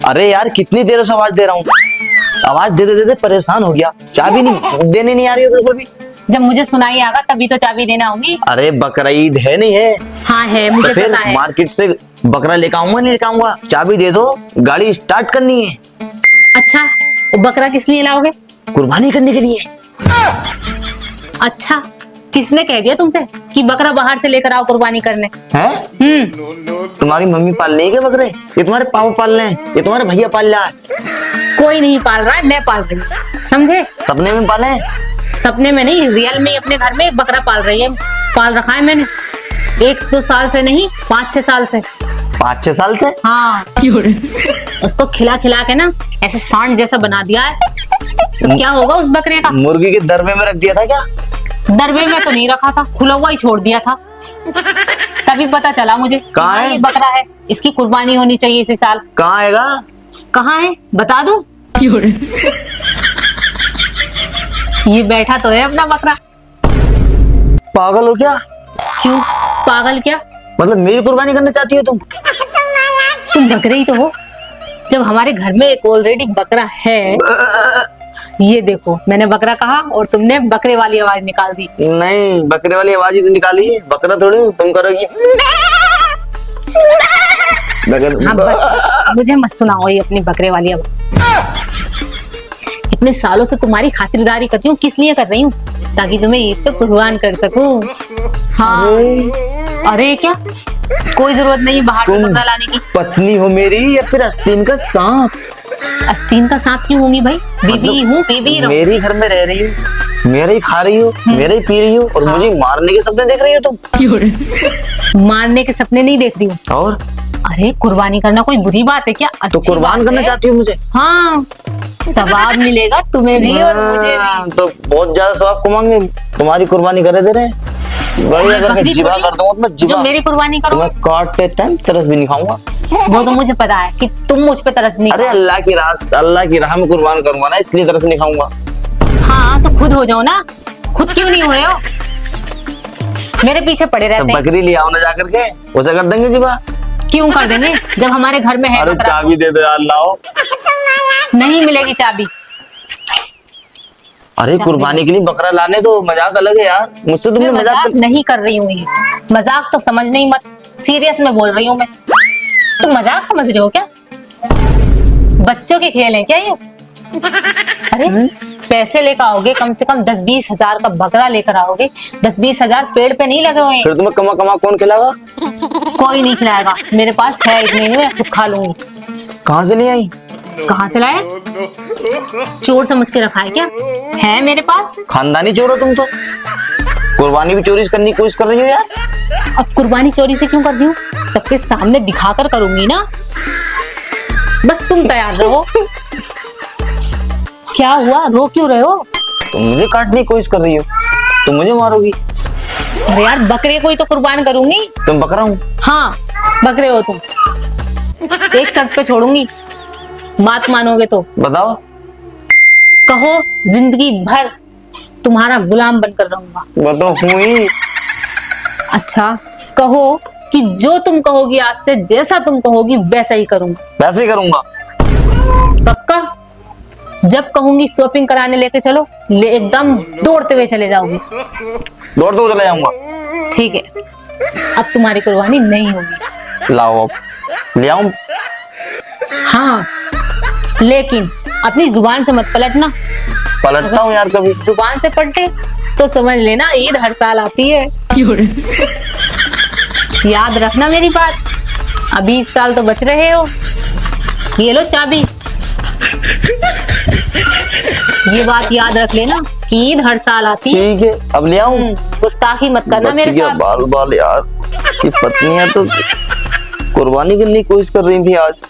अरे यार कितनी देर से आवाज दे रहा हूँ, आवाज दे दे परेशान हो गया। चाबी नहीं देने नहीं आ रही हो बिल्कुल भी। जब मुझे सुनाई आगा तभी तो चाबी देना होगी। अरे बकरा ईद है नहीं है? हाँ है, मुझे तो फिर पता है। मार्केट से बकरा लेकर आऊंगा नहीं लेकर आऊंगा? चाबी दे दो, गाड़ी स्टार्ट करनी है। अच्छा, वो बकरा किस लिए लाओगे? कुर्बानी करने के लिए। अच्छा, किसने कह दिया तुमसे कि बकरा बाहर से लेकर आओ कुर्बानी करने? हैं? तुम्हारी मम्मी पाल रही है क्या बकरे? ये तुम्हारे पापा पाल रहे हैं, ये तुम्हारे भैया पाल रहा है? कोई नहीं पाल रहा है, मैं पाल रही हूँ, समझे? सपने में पाले हैं? सपने में नहीं, रियल में अपने घर में एक बकरा पाल रही है, पाल रखा है मैंने। 1-2 साल से नहीं, 5-6 साल से। 5-6 साल से? हाँ, उसको खिला खिला के ना ऐसे सांड जैसा बना दिया है। तो क्या होगा उस बकरे का? मुर्गी के दरबे में रख दिया था क्या? दरबे में तो नहीं रखा था, खुला हुआ ही छोड़ दिया था। तभी पता चला मुझे कहाँ है? ये बकरा है, इसकी कुर्बानी होनी चाहिए इसी साल। कहाँ आएगा? कहाँ है बता दूं? ये बैठा तो है अपना बकरा। पागल हो क्या? क्यों पागल क्या? मतलब मेरी कुर्बानी करना चाहती हो तुम? तुम बकरे ही तो हो। जब हमारे घर में एक ऑलरेडी बकरा है, ये देखो मैंने बकरा कहा और तुमने बकरे वाली आवाज निकाल दी। नहीं, बकरे वाली आवाज ही तो निकाली है, बकरा थोड़ी हूँ, तुम करोगी। हाँ बस, मुझे मत सुनाओ ये अपनी बकरे वाली आवाज। इतने सालों से तुम्हारी खातिरदारी करती हूँ, किस लिए कर रही हूँ? ताकि तुम्हें ईद पे कुर्बान कर सकूं। हाँ। अरे क्या, कोई जरूरत नहीं बाहर से बकरा लाने की। पत्नी हो मेरी या फिर आस्तीन का सांप? आस्तीन का सांप क्यों होंगी भाई? बीबी हूँ, बीबी रहूं। मेरे घर में रह रही हो, मेरे ही खा रही हो, मेरे ही पी रही हो, और मुझे मारने के सपने देख रही हो तुम? मारने के सपने नहीं देख रही हूँ। और अरे कुर्बानी करना कोई बुरी बात है क्या? तो अच्छी कुर्बान बात करना है। चाहती हो मुझे? हाँ, सवाब मिलेगा तुम्हें भी और मुझे भी। तो बहुत ज्यादा सवाब कमाएंगे, तुम्हारी कुर्बानी करे दे रहे हैं। बढ़िया करके बकरी जिबा थोड़ी कर दूंगा मैं, जिबा। जो मेरी कुर्बानी करो, तुम्हें काटते टाइम तरस भी नहीं खाऊंगा। वो तो मुझे पता है कि तुम मुझ पे तरस नहीं अरे खाओगे। अल्लाह की राह में कुर्बान करूंगा ना, इसलिए तरस नहीं खाऊंगा। हाँ तो खुद हो जाओ ना, खुद क्यों नहीं हो रहे हो? मेरे पीछे पड़े तो रहते हैं। बकरी ले आओ ना जाकर के, उसे कर देंगे जिबा। क्यों कर देंगे जब हमारे घर में है अरे बकरा? चाबी दे दो यार, लाओ। नहीं मिलेगी चाबी। अरे कुर्बानी के लिए बकरा लाने दो, मजाक अलग है यार, मुझसे तुमने मैं मजाक मजाक नहीं कर रही हूँ, ये मजाक तो समझ नहीं मत, सीरियस में बोल रही हूँ मैं। तुम मजाक समझ रहे हो क्या? बच्चों के खेल हैं क्या ये? अरे पैसे लेकर आओगे, कम से कम 10-20 हजार का बकरा लेकर आओगे। 10-20 हजार पेड़ पे नहीं लगे हुए हैं। फिर तुम्हें कमा कमा कौन खिलाएगा? कोई नहीं खिलाएगा, मेरे पास है, इतने में मैं खुद खा लूंगी। कहाँ से ले आई? कहाँ से लाया? चोर समझ के रखा है क्या? है मेरे पास। खानदानी चोर हो तुम तो, कुर्बानी भी चोरी करने की कोशिश कर रही हो यार। अब कुर्बानी चोरी से क्यों कर दी हूँ? सबके सामने दिखाकर करूंगी ना, बस तुम तैयार रहो। क्या हुआ, रो क्यों रहे हो? तुम मुझे काटने की कोशिश कर रही हो, तुम मुझे मारोगी। अरे यार बकरे को ही तो कुर्बान करूंगी। तुम बकरा हूँ? हाँ बकरे हो तुम। एक शर्त पे छोड़ूंगी, बात मानोगे तो। बताओ। कहो जिंदगी भर तुम्हारा गुलाम बनकर रहूंगा। बताओ हुई। अच्छा कहो कि जो तुम कहोगी आज से, जैसा तुम कहोगी वैसा ही करूंगा। वैसे ही करूंगा। पक्का? जब कहूंगी शॉपिंग कराने लेके चलो, एकदम दौड़ते हुए चले जाओगे। दौड़ते हुए चले जाऊंगा। ठीक है, अब तुम्हारी कुर्बानी नहीं होगी। लाओ अब, ले आऊं? हाँ लेकिन अपनी जुबान से मत पलटना। पलटता हूँ यार कभी। जुबान से पलटे तो समझ लेना ईद हर साल आती है। याद रखना मेरी बात, अभी इस साल तो बच रहे हो। ये लो चाबी, ये बात याद रख लेना कि ईद हर साल आती है। ठीक है, अब ले आऊं? गुस्ताखी मत करना मेरे साथ। बाल बाल यार, ये पत्नियां तो कुर्बानी करने की कोशिश कर रही थी आज।